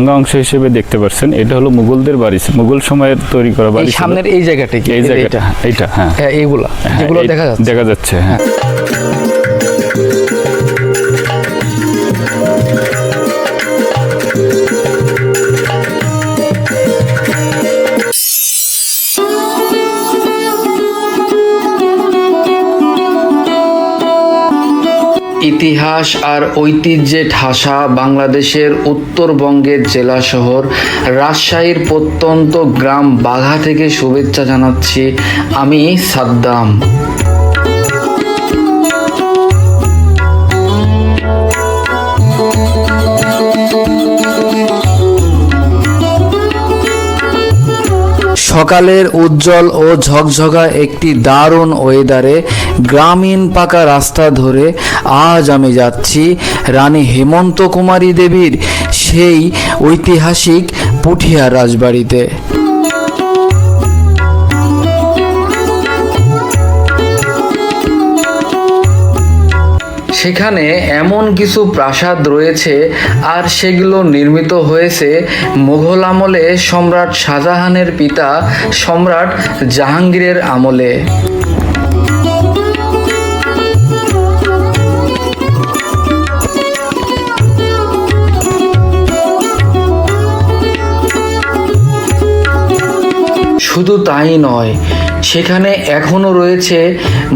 ভাঙা অংশ হিসেবে দেখতে পাচ্ছেন, এটা হলো মুঘলদের বাড়ি, মুঘল সময়ের তৈরি করা বাড়ি। সামনের এই জায়গাটা কি? এই জায়গাটা, এইটা, হ্যাঁ, এইগুলা যেগুলো দেখা যাচ্ছে, হ্যাঁ। ইতিহাস আর ঐতিহ্যে ঠাসা বাংলাদেশের উত্তরবঙ্গের জেলা শহর রাজশাহীর প্রত্যন্ত গ্রাম বাঘা থেকে শুভেচ্ছা জানাচ্ছি আমি সাদ্দাম। সকালের উজ্জ্বল ও ঝকঝকা একটি দারুণ ওয়েদারে গ্রামীণ পাকা রাস্তা ধরে আজ আমি যাচ্ছি রানী হেমন্ত কুমারী দেবীর সেই ঐতিহাসিক পুঠিয়া রাজবাড়িতে। সেখানে এমন কিছু প্রাসাদ রয়েছে আর সেগুলো নির্মিত হয়েছে মুঘল আমলে সম্রাট শাহজাহানের পিতা সম্রাট জাহাঙ্গীরের আমলে। শুধু তাই নয়, সেখানে এখনও রয়েছে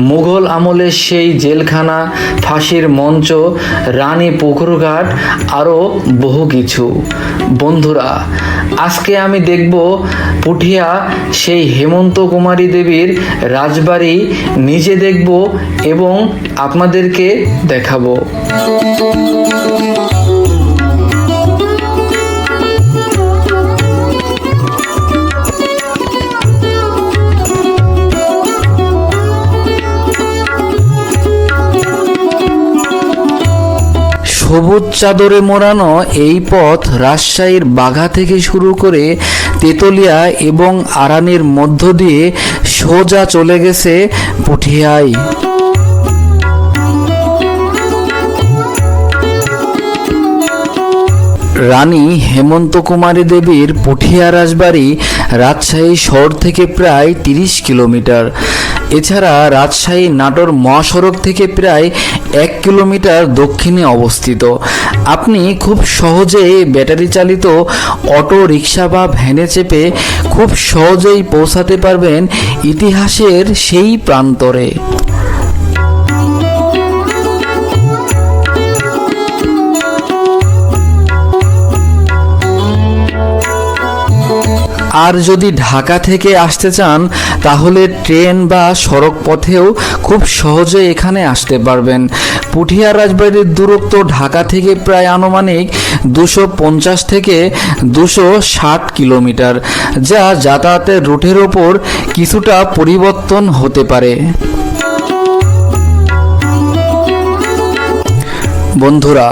মুঘল আমলের সেই জেলখানা, ফাঁসির মঞ্চ, রানী পুকুরঘাট, আরও বহু কিছু। বন্ধুরা, আজকে আমি দেখব পুঠিয়া সেই হেমন্ত কুমারী দেবীর রাজবাড়ি, নিজে দেখব এবং আপনাদেরকে দেখাবো। সবুজ চাদরে মোড়ানো এই পথ রাজশাহীর বাঘা থেকে শুরু করে তেতুলিয়া এবং আরানির মধ্য দিয়ে সোজা চলে গেছে পুঠিয়ায়। রানী হেমন্ত কুমারী দেবীর পুঠিয়া রাজবাড়ি রাজশাহী শহর থেকে প্রায় 30 কিলোমিটার। এছাড়া রাজশাহী নাটোর মহাসড়ক থেকে প্রায় 1 কিলোমিটার দক্ষিণে অবস্থিত। আপনি খুব সহজেই ব্যাটারি চালিত অটো রিক্সা বা ভ্যানে চেপে খুব সহজেই পৌঁছাতে পারবেন ইতিহাসের সেই প্রান্তরে। আর যদি ঢাকা থেকে আসতে চান তাহলে ট্রেন বা সড়ক পথেও খুব সহজে এখানে আসতে পারবেন। পুঠিয়া রাজবাড়ির দূরত্ব ঢাকা থেকে প্রায় আনুমানিক 250 থেকে 260 কিলোমিটার, যা যাতায়াতের রুটের ওপর কিছুটা পরিবর্তন হতে পারে। বন্ধুরা,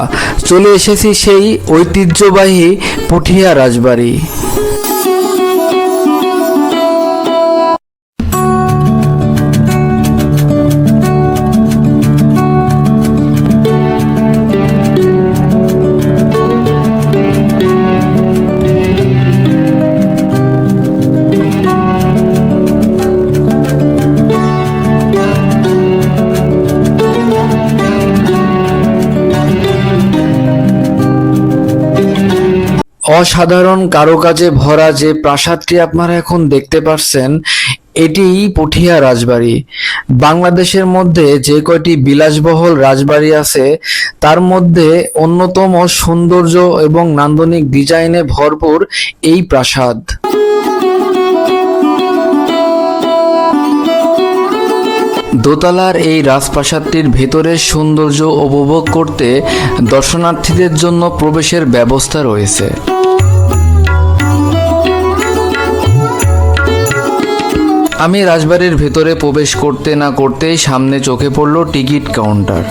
চলে এসেছি সেই ঐতিহ্যবাহী পুঠিয়া রাজবাড়ি। অসাধারণ কারুকাজে ভরা যে প্রাসাদটি আপনারা এখন দেখতে পাচ্ছেন, এটি পুঠিয়া রাজবাড়ি। বাংলাদেশের মধ্যে যে কয়টি বিলাসবহুল রাজবাড়ি আছে তার মধ্যে অন্যতম সৌন্দর্য এবং নান্দনিক ডিজাইনে ভরপুর এই প্রাসাদ। দোতলার এই রাজপ্রাসাদটির ভেতরের সৌন্দর্য উপভোগ করতে দর্শনার্থীদের জন্য প্রবেশের ব্যবস্থা রয়েছে। আমি রাজবাড়ির ভেতরে প্রবেশ করতে না করতেই সামনে চোখে পড়ল টিকিট কাউন্টার,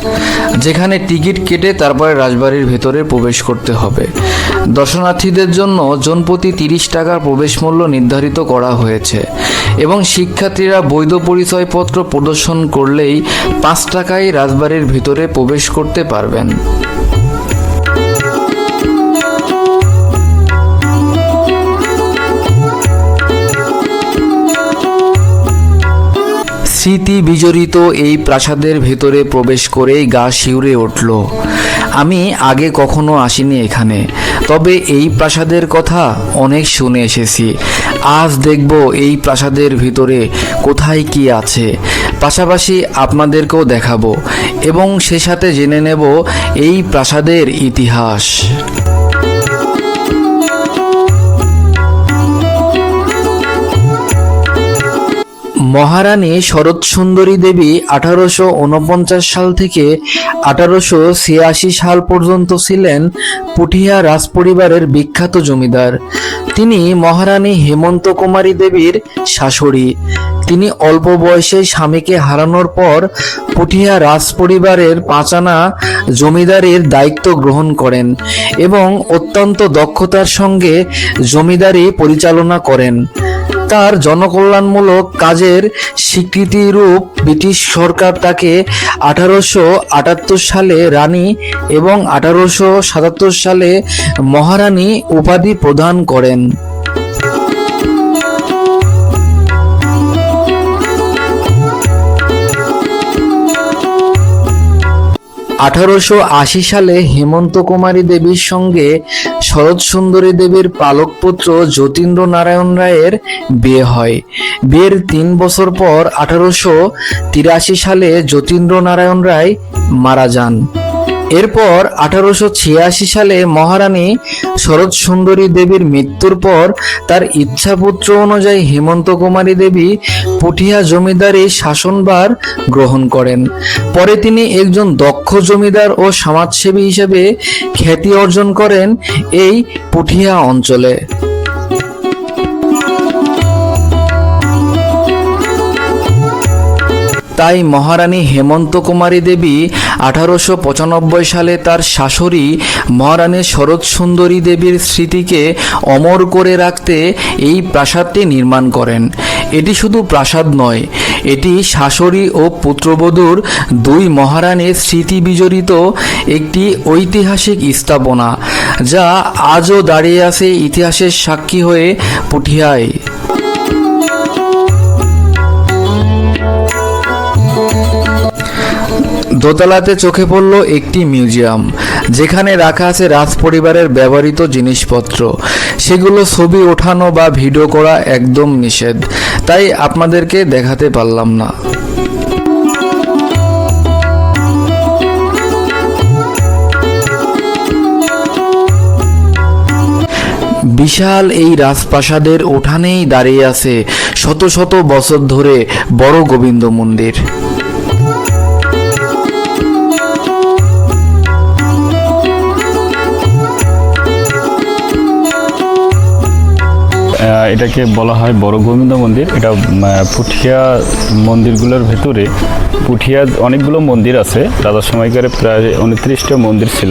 যেখানে টিকিট কেটে তারপরে রাজবাড়ির ভেতরে প্রবেশ করতে হবে। দর্শনার্থীদের জন্য জনপ্রতি 30 টাকার প্রবেশ মূল্য নির্ধারিত করা হয়েছে এবং শিক্ষার্থীরা বৈধ পরিচয়পত্র প্রদর্শন করলেই 5 টাকায় রাজবাড়ির ভিতরে প্রবেশ করতে পারবেন। স্মৃতি বিজড়িত এই প্রাসাদের ভেতরে প্রবেশ করেই গা শিউরে উঠল। আমি আগে কখনো আসিনি এখানে, তবে এই প্রাসাদের কথা অনেক শুনে এসেছি। আজ দেখব এই প্রাসাদের ভিতরে কোথায় কি আছে, পাশাপাশি আপনাদেরকেও দেখাবো এবং সে সাথে জেনে নেব এই প্রাসাদের ইতিহাস। মহারানী শরৎ সুন্দরী দেবী 1849 সাল থেকে 1886 সাল পর্যন্ত ছিলেন পুঠিয়া রাজপরিবারের বিখ্যাত জমিদার। তিনি মহারানী হেমন্ত কুমারী দেবীর শাশুড়ি। তিনি অল্প বয়সে স্বামীকে হারানোর পর পুঠিয়া রাজপরিবারের 5 আনা জমিদারির দায়িত্ব গ্রহণ করেন এবং অত্যন্ত দক্ষতার সঙ্গে জমিদারি পরিচালনা করেন। তার জনকল্যাণমূলক কাজের স্বীকৃতিরূপ ব্রিটিশ সরকার তাকে 1878 সালে রানী এবং 1877 সালে মহারানী উপাধি প্রদান করেন। 1880 সালে হেমন্ত কুমারী দেবীর সঙ্গে শরৎ সুন্দরী দেবীর পালক পুত্র যতীন্দ্র নারায়ণ রায়ের বিয়ে হয়। বিয়ের 3 বছর পর 1883 সালে যতীন্দ্র নারায়ণ রায় মারা যান। এরপর 1886 সালে মহারানী শরৎ সুন্দরী দেবীর মৃত্যুর পর তার ইচ্ছাপুত্র অনুযায়ী হেমন্ত কুমারী দেবী পুঠিয়া জমিদারি শাসনভার গ্রহণ করেন। পরে তিনি একজন দক্ষ জমিদার ও সমাজসেবী হিসেবে খ্যাতি অর্জন করেন এই পুঠিয়া অঞ্চলে। তাই মহারানী হেমন্ত কুমারী দেবী 1895 সালে তার শাশুড়ি মহারানী শরৎ সুন্দরী দেবীর স্মৃতিকে অমর করে রাখতে এই প্রাসাদটি নির্মাণ করেন। এটি শুধু প্রাসাদ নয়, এটি শাশুড়ি ও পুত্রবধূর 2 মহারানীর স্মৃতি বিজড়িত একটি ঐতিহাসিক স্থাপনা, যা আজও দাঁড়িয়ে আছে ইতিহাসের সাক্ষী হয়ে পুঠিয়ায়। দোতলাতে চোখে পড়ল একটি মিউজিয়াম, যেখানে রাখা আছে রাজপরিবারের ব্যবহৃত জিনিসপত্র। সেগুলো ছবি ওঠানো বা ভিডিও করা একদম নিষেধ, তাই আপনাদেরকে দেখাতে পারলাম না। বিশাল এই রাজপ্রাসাদের উঠানেই দাঁড়িয়ে আছে শত শত বছর ধরে বড় গোবিন্দ মন্দির। এটাকে বলা হয় বড় গোবিন্দ মন্দির। এটা পুঠিয়া মন্দিরগুলোর ভেতরে পুঠিয়া অনেকগুলো মন্দির আছে। রাজার সময়কারে প্রায় 29টা মন্দির ছিল।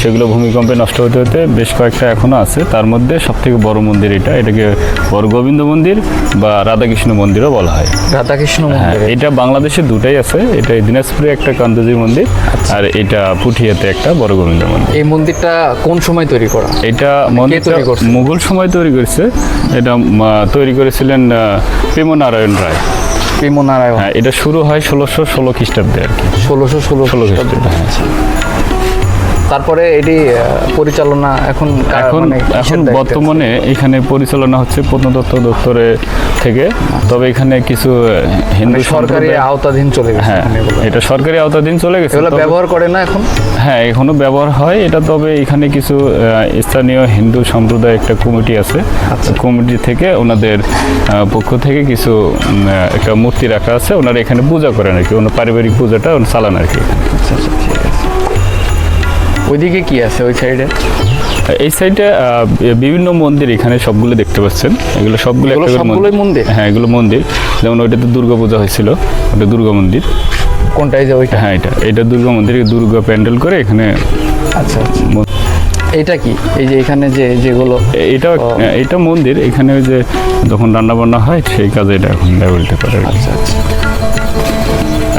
সেগুলো ভূমিকম্পে নষ্ট হতে হতে বেশ কয়েকটা এখনও আছে। তার মধ্যে সবথেকে বড় মন্দির এটাকে বড় গোবিন্দ মন্দির বা রাধাকৃষ্ণ মন্দিরও বলা হয়। রাধাকৃষ্ণ হ্যাঁ, মন্দির এটা বাংলাদেশে দুটাই আছে। এটা দিনাজপুরে একটা কান্তজি মন্দির, আর এটা পুঠিয়াতে একটা বড় গোবিন্দ মন্দির। এই মন্দিরটা কোন সময় তৈরি করা? এটা মন্দিরটা মুঘল সময় তৈরি করেছে। এটা তৈরি করেছিলেন প্রেমনারায়ণ রায়। প্রেমনারায়ণ, হ্যাঁ, এটা শুরু হয় 1616 খ্রিস্টাব্দে আর কি। 1616 খ্রিস্টাব্দে। তারপরে এটি পরিচালনা এখন এখন বর্তমানে এখানে পরিচালনা হচ্ছে প্রত্নতত্ত্ব দপ্তরে থেকে। তবে এখানে কিছু হিন্দু সরকারি আওতাধীন চলে গেছে। হ্যাঁ, এটা সরকারি আওতাধীন চলে গেছে। এগুলো ব্যবহার করে না এখন? হ্যাঁ, এখনো ব্যবহার হয় এটা। তবে এখানে কিছু স্থানীয় হিন্দু সম্প্রদায় একটা কমিটি আছে। কমিটি থেকে ওনাদের পক্ষ থেকে কিছু একটা মূর্তি রাখা আছে। ওনারা এখানে পূজা করেন আর কি। ওনার পারিবারিক পূজাটা চালান আর কি। আচ্ছা, ঠিক আছে। ওইদিকে কি আছে ওই সাইডে? এই সাইডে বিভিন্ন মন্দির এখানে সবগুলো দেখতে পাচ্ছেন। এগুলো সবগুলো মন্দির। হ্যাঁ, এগুলো মন্দির। যেমন ওইটাতে দুর্গা পূজা হয়েছিল, ওটা দুর্গা মন্দির। কোনটা? এই যে ওইটা? হ্যাঁ, এটা দুর্গা মন্দির। দুর্গা প্যান্ডেল করে এখানে। আচ্ছা, এটা কি? এই যে এখানে যেগুলো, এটা মন্দির। এখানে ওই যে যখন রান্না বান্না হয় সেই কাজে এটা এখন ব্যবহৃত করে। আচ্ছা।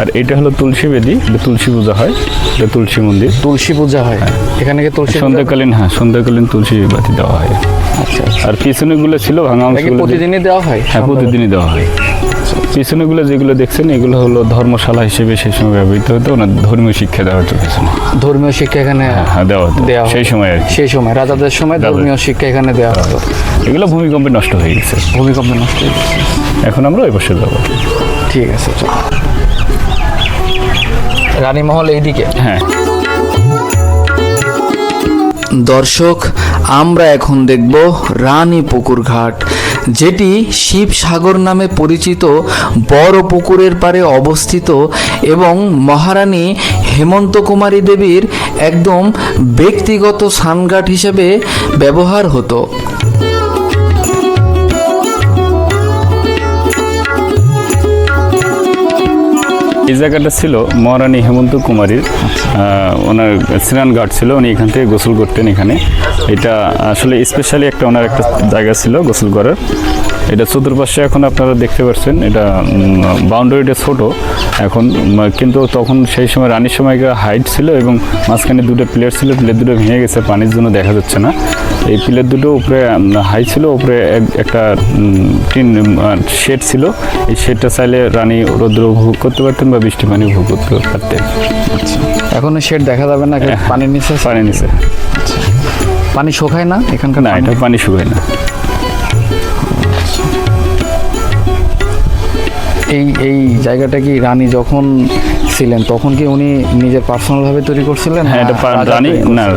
আর এটা হলো তুলসী বেদি, তুলসী পূজা হয়। এটা তুলসী মন্দির। তুলসী পূজা হয় এখানে কি? তুলসী সন্ধ্যাকালীন, হ্যাঁ, সন্ধ্যাকালীন তুলসী বাতি দেওয়া হয়। আচ্ছা। আর পিছনে গুলো ছিল ভাঙা অংশ। প্রতিদিনই দেওয়া হয়? হ্যাঁ, প্রতিদিনই দেওয়া হয়। আচ্ছা। পিছনেগুলো যেগুলো দেখছেন এগুলো হলো ধর্মশালা হিসেবে সেই সময় ব্যবহৃত হতো, ওনার ধর্মীয় শিক্ষা দেওয়ার জন্য পিছনে। ধর্মীয় শিক্ষা এখানে হ্যাঁ, দেওয়া হতো দেওয়া হতো। সেই সময় আর কি। সেই সময় রাজাদের সময় ধর্মীয় শিক্ষা এখানে দেওয়া হতো। এগুলো ভূমিকম্পে নষ্ট হয়ে গেছে, ভূমিকম্পে নষ্ট হয়ে গেছে। এখন আমরা ওই পাশে যাবো। ঠিক আছে, চলো। রানীমহল এইদিকে। হ্যাঁ, দর্শক, আমরা এখন দেখব রানী পুকুর ঘাট, যেটি শিবসাগর নামে পরিচিত বড় পুকুরের পাড়ে অবস্থিত এবং মহারানী হেমন্ত কুমারী দেবীর একদম ব্যক্তিগত স্নানঘাট হিসেবে ব্যবহার হতো। এই জায়গাটা ছিল মহারানী হেমন্ত কুমারীর ওনার স্নান ঘাট ছিল, উনি এখান থেকে গোসল করতেন এখানে। এটা আসলে স্পেশালি একটা ওনার একটা জায়গা ছিল গোসল করার। এটা চতুর্পাশে এখন আপনারা দেখতে পাচ্ছেন, এটা বাউন্ডারিটা ছোট এখন, কিন্তু তখন সেই সময় রানীর সময়কার হাইট ছিল এবং মাঝখানে দুটো প্লেয়ার ছিল, প্লেয়ার দুটো ভেঙে গেছে, পানির জন্য দেখা যাচ্ছে না। এই প্লেয়ার দুটো উপরে হাই ছিল, উপরে একটা টিন শেড ছিল। এই শেডটা চাইলে রানী রৌদ্র উপভোগ করতে পারতেন বা বৃষ্টি পানি উপভোগ করতে পারতেন। আচ্ছা, এখন শেড দেখা যাবে না, পানির নিচে। পানির নিচে। আচ্ছা, পানি শুকায় না এখানকার? না, এটা পানি শুকায় না। এই জায়গাটা কি রানী যখন ছিলেন তখন কি উনি নিজের পার্সোনাল ভাবে তৈরি করছিলেন? হ্যাঁ, এটা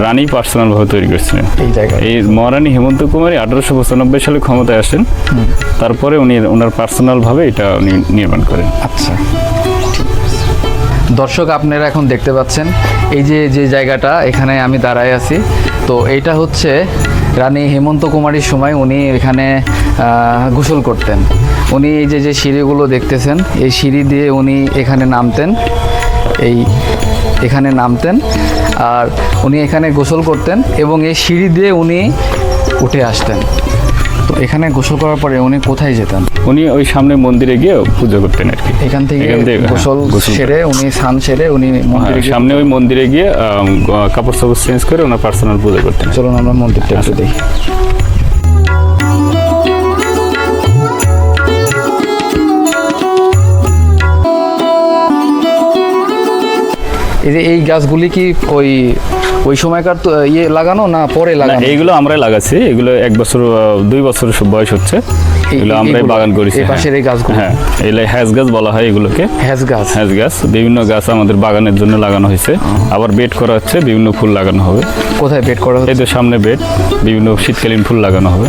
রানী পার্সোনাল ভাবে তৈরি করছিলেন এই জায়গায়। এই মহারানী হেমন্ত কুমারী 1895 সালে ক্ষমতায় আসেন, তারপরে উনি ওনার পার্সোনাল ভাবে এটা উনি নির্মাণ করেন। আচ্ছা, দর্শক, আপনারা এখন দেখতে পাচ্ছেন এই যে জায়গাটা, এখানে আমি দাঁড়ায় আছি। তো এইটা হচ্ছে রানী হেমন্ত কুমারীর সময় উনি এখানে গোসল করতেন। উনি এই যে সিঁড়িগুলো দেখতেছেন, এই সিঁড়ি দিয়ে উনি এখানে নামতেন, এখানে নামতেন, আর উনি এখানে গোসল করতেন এবং এই সিঁড়ি দিয়ে উনি উঠে আসতেন। তো এখানে গোসল করার পরে উনি কোথায় যেতেন? উনি ওই সামনে মন্দিরে গিয়ে পুজো করতেন আর কি। এখান থেকে হ্যাঁ, গোসল সেরে উনি স্নান সেরে উনি মন্দিরে গিয়ে- সামনে ওই মন্দিরে গিয়ে কাপড় সাপড় চেঞ্জ করে ওনার পার্সোনাল পুজো করতেন। চলুন আমরা মন্দিরটা একটু দেখি। এই যে এই গাছগুলি কি ওই সময়কার তো ইয়ে লাগানো না পরে না, লাগানো? এইগুলো আমরাই লাগাচ্ছি। এগুলো 1 বছর 2 বছর বয়স হচ্ছে। এগুলো আমরাই এইগুলো, বাগান করেছি। এই পাশের এই গাছগুলো? হ্যাঁ, এগুলো হ্যাজ গাছ বলা হয় এগুলোকে। হ্যাজ গাছ। হ্যাজ গাছ, বিভিন্ন গাছ আমাদের বাগানের জন্য লাগানো হয়েছে। আবার বেড করা হচ্ছে, বিভিন্ন ফুল লাগানো হবে। কোথায় বেড করা এই হচ্ছে? তো সামনে বেড, বিভিন্ন শীতকালীন ফুল লাগানো হবে।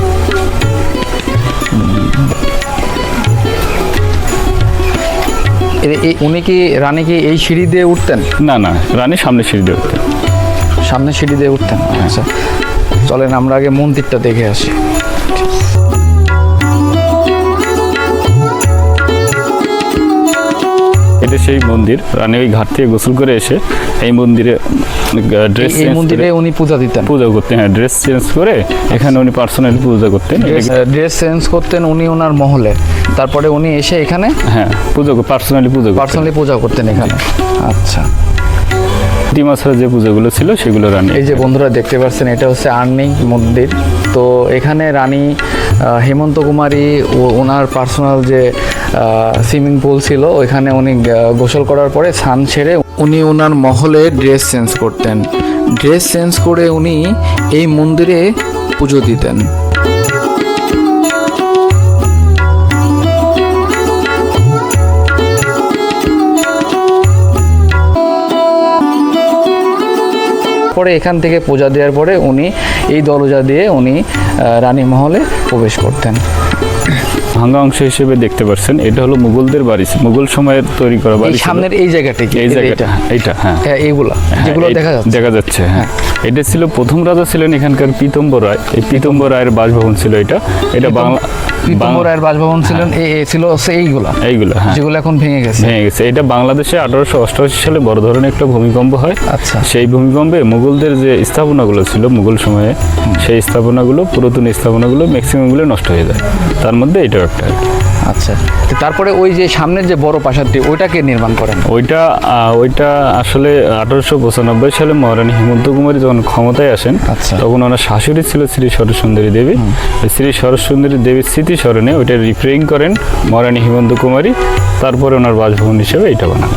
উনি কি রানী কি এই সিঁড়ি দিয়ে উঠতেন? না না, রানী সামনে সিঁড়ি দিয়ে উঠতেন। সামনে সিঁড়ি দিয়ে উঠতেন। আচ্ছা, চলেন আমরা আগে মন্দিরটা দেখে আসি। এটা সেই মন্দির। রানী ওই ঘাট থেকে গোসল করে এসে এই মন্দিরে ড্রেস এই মন্দিরে উনি পূজা দিতেন, পূজা করতেন। হ্যাঁ, ড্রেস চেঞ্জ করে এখানে উনি পার্সোনালি পূজা করতেন। ড্রেস চেঞ্জ করতেন উনি ওনার মহলে, তারপরে উনি এসে এখানে হ্যাঁ, পার্সোনালি পূজা করতেন। পার্সোনালি পূজা করতেন এখানে। আচ্ছা, ডিমাছাড়া যে পূজাগুলো ছিল সেগুলো রানী। এই যে বন্ধুরা দেখতে পাচ্ছেন, এটা হচ্ছে আর্নিং মন্দির। তো এখানে রানী হেমন্ত কুমারী ও ওনার পার্সোনাল যে সুইমিং পুল ছিল, ওইখানে উনি গোসল করার পরে স্নান সেরে উনি ওনার মহলে ড্রেস চেঞ্জ করতেন। ড্রেস চেঞ্জ করে উনি এই মন্দিরে পুজো দিতেন। পরে এখান থেকে পূজা দেওয়ার পরে উনি এই দরজা দিয়ে উনি রানী মহলে প্রবেশ করতেন। ভাঙ্গা অংশ হিসেবে দেখতে পাচ্ছেন, এটা হলো মুঘলদের বাড়ি, মুঘল সময়ের তৈরি করা বাড়ি এই ছিল। সামনের এই জায়গাটা কি? এই জায়গাটা, এইটা, হ্যাঁ, এইগুলা যেগুলো হ্যাঁ, দেখা যাচ্ছে। দেখা যাচ্ছে, হ্যাঁ। এটা ছিল প্রথম রাজা ছিলেন এখানকার পীতম্বর রায়। এই পীতম্বর রায়ের বাসভবন ছিল এটা। এটা পীতম্বর রায়ের বাসভবন ছিলেন, ছিল হচ্ছে এইগুলা, হ্যাঁ, যেগুলো এখন ভেঙে গেছে। ভেঙে গেছে। এটা বাংলাদেশে 1888 সালে বড় ধরনের একটা ভূমিকম্প হয়। আচ্ছা, সেই ভূমিকম্পে মুঘলদের যে স্থাপনাগুলো ছিল মুঘল সময়ে, সেই স্থাপনাগুলো, পুরাতন স্থাপনাগুলো ম্যাক্সিমামগুলো নষ্ট হয়ে যায়। তার মধ্যে এটাও একটা। আচ্ছা, তো তারপরে ওই যে সামনের যে বড় প্রাসাদটি ওইটাকে নির্মাণ করেন? ওইটা আসলে 1895 সালে মহারানী হেমন্ত কুমারী যখন ক্ষমতায় আসেন, আচ্ছা। তখন ওনার শাশুড়ি ছিল শ্রী সরস্বতী দেবী। ওই শ্রী সরস্বতী দেবীর স্মৃতি স্মরণে ওইটা রিপেয়ারিং করেন মহারানী হেমন্ত কুমারী, তারপরে ওনার বাসভবন হিসেবে এটা বানান।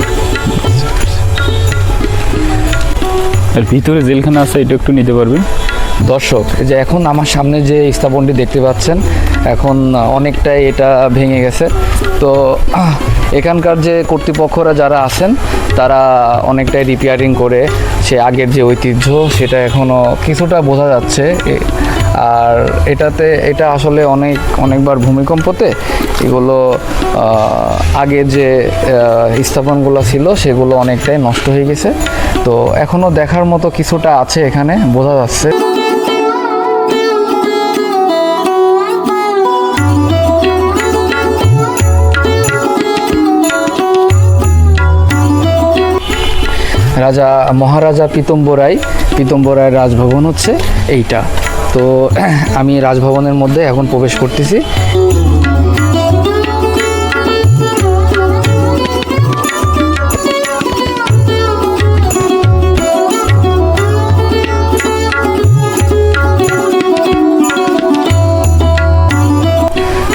আর ভিতরে জেলখানা আছে, এটা একটু নিতে পারবেন। দর্শক, এই যে এখন আমার সামনে যে স্থাপনটি দেখতে পাচ্ছেন, এখন অনেকটাই এটা ভেঙে গেছে। তো এখানকার যে কর্তৃপক্ষরা যারা আছেন তারা অনেকটাই রিপেয়ারিং করে সে আগের যে ঐতিহ্য সেটা এখনও কিছুটা বোঝা যাচ্ছে। আর এটা আসলে অনেকবার ভূমিকম্পতে এগুলো আগের যে স্থাপনগুলো ছিল সেগুলো অনেকটাই নষ্ট হয়ে গেছে। তো এখনও দেখার মতো কিছুটা আছে, এখানে বোঝা যাচ্ছে। মহারাজা পীতম্বর রায়ের রাজভবন হচ্ছে এইটা। তো আমি রাজভবনের মধ্যে এখন প্রবেশ করতেছি।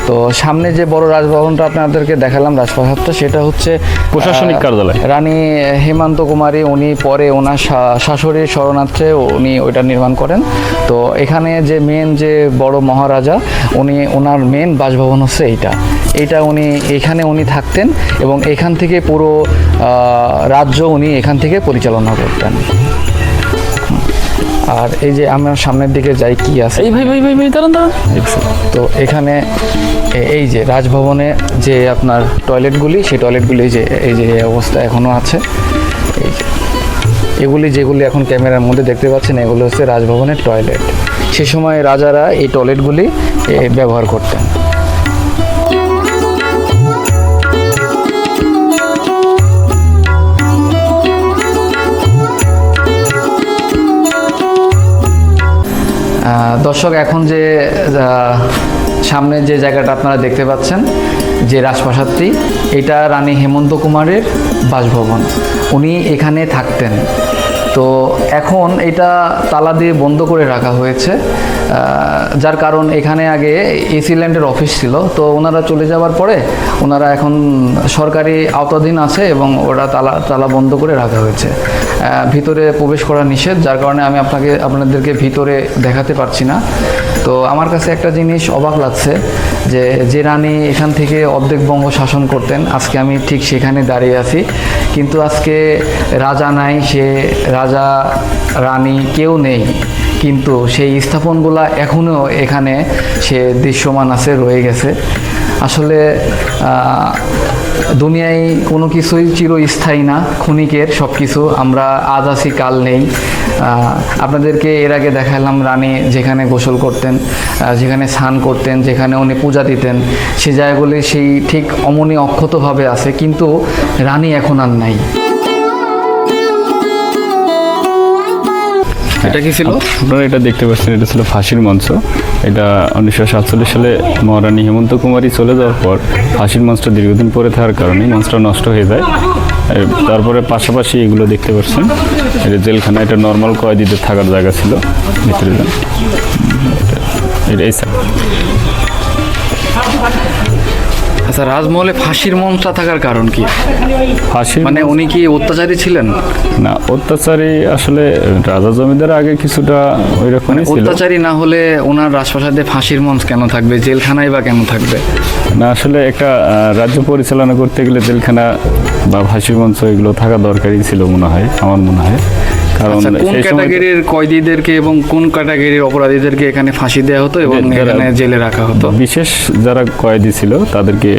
তো সামনে যে বড় রাজভবনটা আপনাদেরকে দেখালাম, রাজপ্রাসাদটা, সেটা হচ্ছে প্রশাসনিক কার্যালয়। রানী হেমন্ত কুমারী উনি পরে ওনার শাশুড়ির শরণার্থে উনি ওইটা নির্মাণ করেন। তো এখানে যে মেন যে বড় মহারাজা ওনার মেন বাসভবন হচ্ছে এইটা এখানে উনি থাকতেন এবং এখান থেকে পুরো রাজ্য উনি এখান থেকে পরিচালনা করতেন। আর এই যে আমরা সামনের দিকে যাই, কি আছে এই ভাই দাঁড়ান। তো এখানে এই যে রাজভবনে যে আপনার টয়লেটগুলি, সেই টয়লেটগুলি এই যে অবস্থা এখনও আছে। এই যে যেগুলি এখন ক্যামেরার মধ্যে দেখতে পাচ্ছেন, এগুলো হচ্ছে রাজভবনের টয়লেট। সে সময় রাজারা এই টয়লেটগুলি ব্যবহার করতেন। দর্শক, এখন যে সামনে যে জায়গাটা আপনারা দেখতে পাচ্ছেন, যে রাজপ্রাসাদটি, এটা রানী হেমন্ত কুমারের বাসভবন। উনি এখানে থাকতেন। তো এখন এটা তালা দিয়ে বন্ধ করে রাখা হয়েছে, যার কারণ এখানে আগে এসিল্যান্ডের অফিস ছিল। তো ওনারা চলে যাওয়ার পরে ওনারা এখন সরকারি আওতাধীন আছে এবং ওরা তালা বন্ধ করে রাখা হয়েছে। ভিতরে প্রবেশ করা নিষেধ, যার কারণে আমি আপনাদেরকে ভিতরে দেখাতে পারছি না। তো আমার কাছে একটা জিনিস অবাক লাগছে, যে রানী এখান থেকে অর্ধেক বঙ্গ শাসন করতেন, আজকে আমি ঠিক সেখানে দাঁড়িয়ে আছি। কিন্তু আজকে রাজা নাই, সে রাজা রানী কেউ নেই, কিন্তু সেই স্থাপনগুলা এখনও এখানে সে দৃশ্যমান আছে, রয়ে গেছে। আসলে দুনিয়ায় কোনো কিছুই চিরস্থায়ী না, ক্ষণিকের সব কিছু। আমরা আজ আছি, কাল নেই। আপনাদেরকে এর আগে দেখালাম রানী যেখানে গোসল করতেন, যেখানে স্নান করতেন, যেখানে উনি পূজা দিতেন, সে জায়গাগুলি সেই ঠিক অমনি অক্ষতভাবে আছে, কিন্তু রানী এখন আর নাই। এটা কি ছিল? আপনারা এটা দেখতে পাচ্ছেন, এটা ছিল ফাঁসির মঞ্চ। এটা 1947 সালে মহারানী হেমন্ত কুমারী চলে যাওয়ার পর ফাঁসির মঞ্চটা দীর্ঘদিন পরে থাকার কারণে মঞ্চটা নষ্ট হয়ে যায়। তারপরে পাশাপাশি এগুলো দেখতে পাচ্ছেন, এটা জেলখানা, এটা নর্মাল কয়েদিদের থাকার জায়গা ছিল। ভিতরে যান, এটা এই স্যার। আচ্ছা, রাজমহলে ফাঁসির মঞ্চটা থাকার কারণ কি? ফাঁসির মানে উনি কি অত্যাচারী ছিলেন? না, অত্যাচারী আসলে রাজা জমিদার আগে কিছুটা ওই রকমই ছিল। অত্যাচারী না হলে ওনার রাজপ্রাসাদে ফাঁসির মঞ্চ কেন থাকবে? জেলখানায় বা কেন থাকবে? না, আসলে একটা রাজ্য পরিচালনা করতে গেলে জেলখানা বা ফাঁসির মঞ্চ এগুলো থাকা দরকারই ছিল মনে হয়, আমার মনে হয়। কারণ কোন ক্যাটাগরির কয়েদিদেরকে এবং কোন ক্যাটাগরির অপরাধীদেরকে এখানে ফাঁসি দেওয়া হতো এবং এখানে জেলে রাখা হতো? বিশেষ যারা কয়েদি ছিল তাদেরকে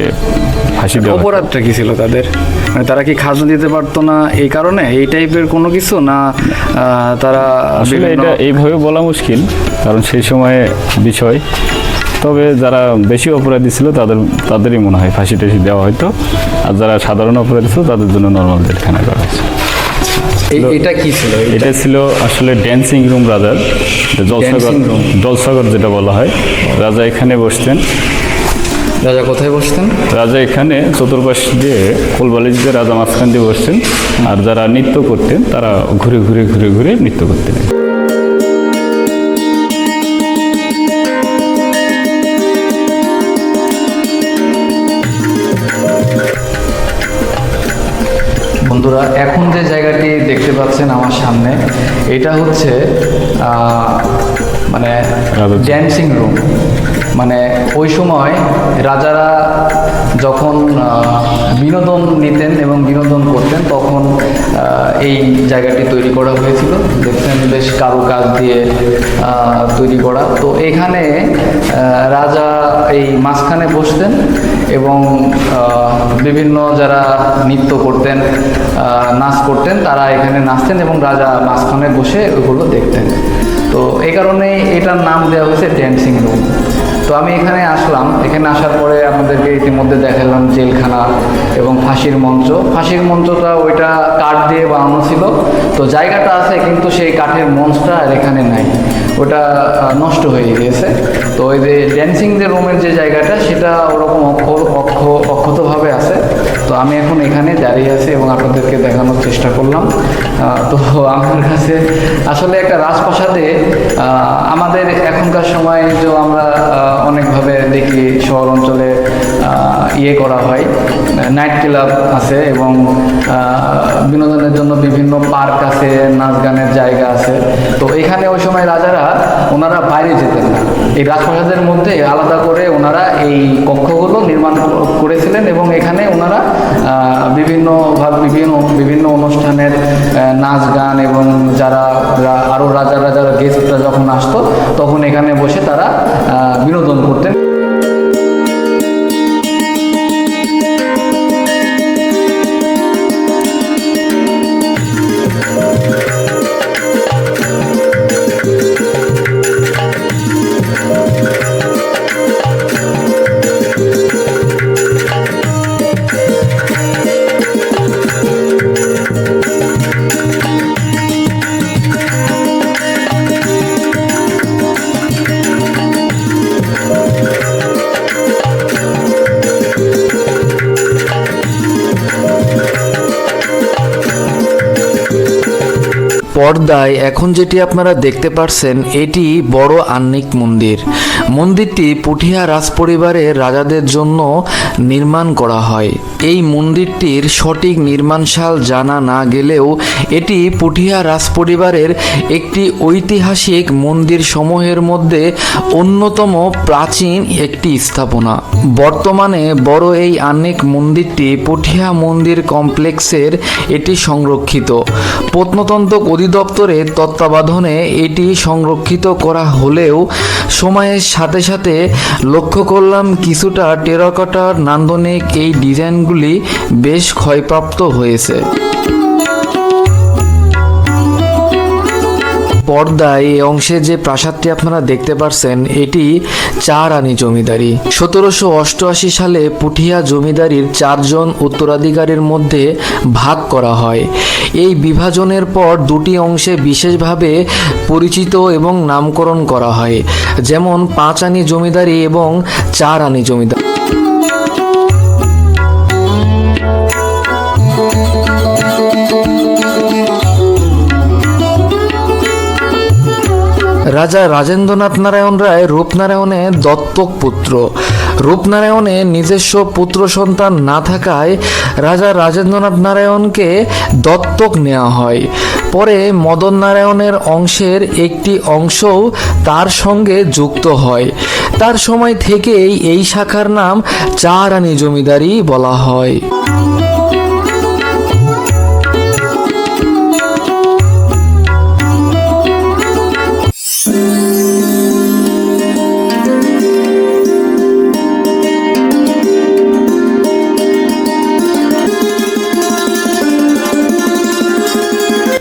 ফাঁসি দেওয়া হতো। অপরাধটা কি ছিল তাদের? মানে তারা কি খাজনা দিতে পারতো না এই কারণে, এই টাইপের কোনো কিছু না? তারা আসলে এটা এইভাবে বলা মুশকিল, কারণ সেই সময়ে বিষয়। তবে যারা বেশি অপরাধী ছিল তাদেরই মনে হয় ফাঁসি টাসি দেওয়া হয়তো, আর যারা সাধারণ অপরাধী ছিল তাদের জন্য নর্মাল জেলখানা করা হয়েছে। এটা কি ছিল? এটা ছিল আসলে ড্যান্সিং রুম রাজার, জলসাগর যেটা বলা হয়। রাজা এখানে বসতেন। রাজা কোথায় বসতেন? রাজা এখানে চতুর্পাশ দিয়ে কোলবালিশ দিয়ে রাজা মাঝখান দিয়ে বসতেন, আর যারা নৃত্য করতেন তারা ঘুরে ঘুরে ঘুরে ঘুরে নৃত্য করতেন। বন্ধুরা, এখন যে জায়গাটি দেখতে পাচ্ছেন আমার সামনে, এটা হচ্ছে মানে ড্যান্সিং রুম। মানে ওই সময় রাজারা যখন বিনোদন নিতেন এবং বিনোদন করতেন, তখন এই জায়গাটি তৈরি করা হয়েছিল। দেখছেন বেশ কারুকাজ দিয়ে তৈরি করা। তো এখানে রাজা এই মাঝখানে বসতেন এবং বিভিন্ন যারা নৃত্য করতেন, নাচ করতেন, তারা এখানে নাচতেন এবং রাজা মাঝখানে বসে ওইগুলো দেখতেন। তো এই কারণে এটার নাম দেওয়া হয়েছে ড্যান্সিং রুম। তো আমি এখানে আসলাম। এখানে আসার পরে আমাদেরকে ইতিমধ্যে দেখালাম জেলখানা এবং ফাঁসির মঞ্চ। ফাঁসির মঞ্চটা ওইটা কাঠ দিয়ে বানানো ছিল। তো জায়গাটা আছে, কিন্তু সেই কাঠের মঞ্চটা আর এখানে নাই, ওটা নষ্ট হয়ে গিয়েছে। তো ওই যে ড্যান্সিং যে রুমের যে জায়গাটা, সেটা ওরকম অক্ষতভাবে আছে। তো আমি এখন এখানে দাঁড়িয়ে আছি এবং আপনাদেরকে দেখানোর চেষ্টা করলাম। তো আমার কাছে আসলে একটা রাজপ্রাসাদে আমাদের এখনকার সময় যে আমরা অনেকভাবে দেখি শহর অঞ্চলে ইয়ে করা হয়, নাইট ক্লাব আছে এবং বিনোদনের জন্য বিভিন্ন পার্ক আছে, নাচ গানের জায়গা আছে। তো এখানে ওই সময় রাজারা ওনারা বাইরে যেতেন না, এই রাজপ্রাসাদের মধ্যে আলাদা করে ওনারা এই কক্ষগুলো নির্মাণ করেছিলেন এবং এখানে ওনারা বিভিন্ন অনুষ্ঠানের নাচ গান এবং যারা আরও রাজারা যারা গেস্টরা যখন আসতো, তখন এখানে বসে তারা বিনোদন করতেন। পর্দায় এখন যেটি আপনারা দেখতে পাচ্ছেন, এটি বড় আহ্নিক মন্দির। মন্দিরটি পুঠিয়া রাজপরিবারের রাজাদের জন্য নির্মাণ করা হয়। এই মন্দিরটির সঠিক নির্মাণশাল জানা না গেলেও এটি পুঠিয়া রাজপরিবারের একটি ঐতিহাসিক মন্দির সমূহের মধ্যে অন্যতম প্রাচীন একটি স্থাপনা। বর্তমানে বড় এই আহ্নিক মন্দিরটি পুঠিয়া মন্দির কমপ্লেক্সের এটি সংরক্ষিত। প্রত্নতত্ত্ব অধিদপ্তরের তত্ত্বাবধানে এটি সংরক্ষিত করা হলেও সময়ের সাথে সাথে লক্ষ্য করলাম কিছুটা টেরাকোটার নান্দনিক এই ডিজাইনগুলি বেশ ক্ষয়প্রাপ্ত হয়েছে। পর্দায় এই অংশে যে প্রাসাদটি আপনারা দেখতে পাচ্ছেন, এটি 4 আনি জমিদারি। 1788 সালে পুঠিয়া জমিদারির 4 জন উত্তরাধিকারীর মধ্যে ভাগ করা হয়। এই বিভাজনের পর 2টি অংশে বিশেষভাবে পরিচিত এবং নামকরণ করা হয়, যেমন 5 আনি জমিদারি এবং 4 আনি জমিদারি। রাজা রাজেন্দ্রনাথ নারায়ণ রায় রূপনারায়ণের দত্তক পুত্র। রূপনারায়ণের নিজস্ব পুত্র সন্তান না থাকায় রাজা রাজেন্দ্রনাথ নারায়ণকে দত্তক নেওয়া হয়। পরে মদন নারায়ণের অংশের একটি অংশও তার সঙ্গে যুক্ত হয়। তার সময় থেকেই এই শাখার নাম 4 আনি জমিদারি বলা হয়।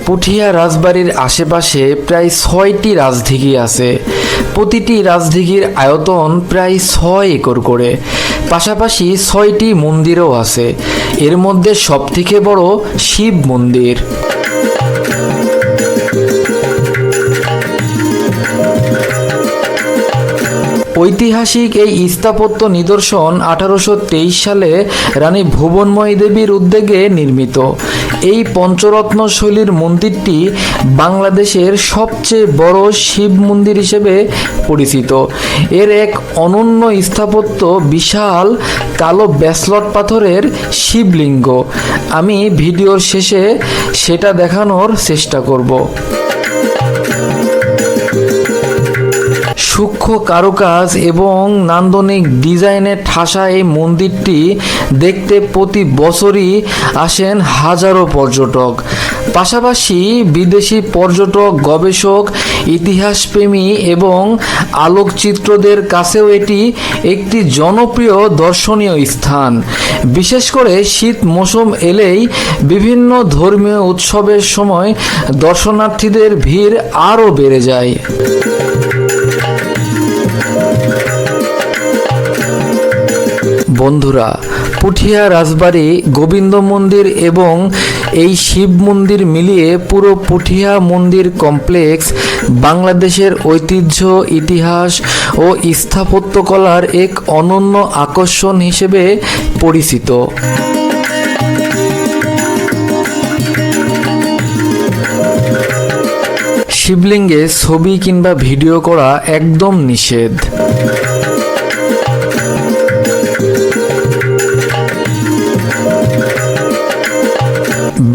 পুঠিয়া রাজবাড়ির আশেপাশে প্রায় 6টি রাজদিঘি আছে। প্রতিটি রাজদিঘির আয়তন প্রায় 6 একর করে। পাশাপাশি 6টি মন্দিরও আছে। এর মধ্যে সবথেকে বড় শিব মন্দির। ঐতিহাসিক এই স্থাপত্য নিদর্শন 1823 সালে রানী ভুবনময়ী দেবীর উদ্যোগে নির্মিত। এই পঞ্চরত্ন শৈলীর মন্দিরটি বাংলাদেশের সবচেয়ে বড় শিব মন্দির হিসেবে পরিচিত। এর এক অনন্য স্থাপত্য বিশাল কালো ব্যাসল্ট পাথরের শিবলিঙ্গ। আমি ভিডিওর শেষে সেটা দেখানোর চেষ্টা করব। সূক্ষ্ম কারুকাজ এবং নান্দনিক ডিজাইনের ঠাসা এই মন্দিরটি দেখতে প্রতি বছরই আসেন হাজারো পর্যটক। পাশাপাশি বিদেশি পর্যটক, গবেষক, ইতিহাসপ্রেমী এবং আলোকচিত্রদের কাছেও এটি একটি জনপ্রিয় দর্শনীয় স্থান। বিশেষ করে শীত মৌসুম এলেই বিভিন্ন ধর্মীয় উৎসবের সময় দর্শনার্থীদের ভিড় আরও বেড়ে যায়। বন্ধুরা, পুঠিয়া রাজবাড়ি, গোবিন্দ মন্দির এবং এই শিব মন্দির মিলিয়ে পুরো পুঠিয়া মন্দির কমপ্লেক্স বাংলাদেশের ঐতিহ্য, ইতিহাস ও স্থাপত্যকলার এক অনন্য আকর্ষণ হিসেবে পরিচিত। শিবলিঙ্গে ছবি কিংবা ভিডিও করা একদম নিষেধ।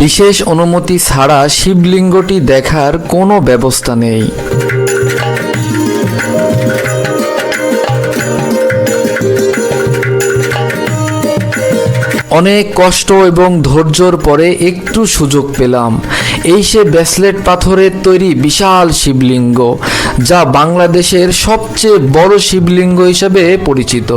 বিশেষ অনুমতি ছাড়া শিবলিঙ্গটি দেখার কোনো ব্যবস্থা নেই। অনেক কষ্ট এবং ধৈর্যর পরে একটু সুযোগ পেলাম। এই সে ব্যাসলেট পাথরের তৈরি বিশাল শিবলিঙ্গ, যা বাংলাদেশের সবচেয়ে বড় শিবলিঙ্গ হিসেবে পরিচিত।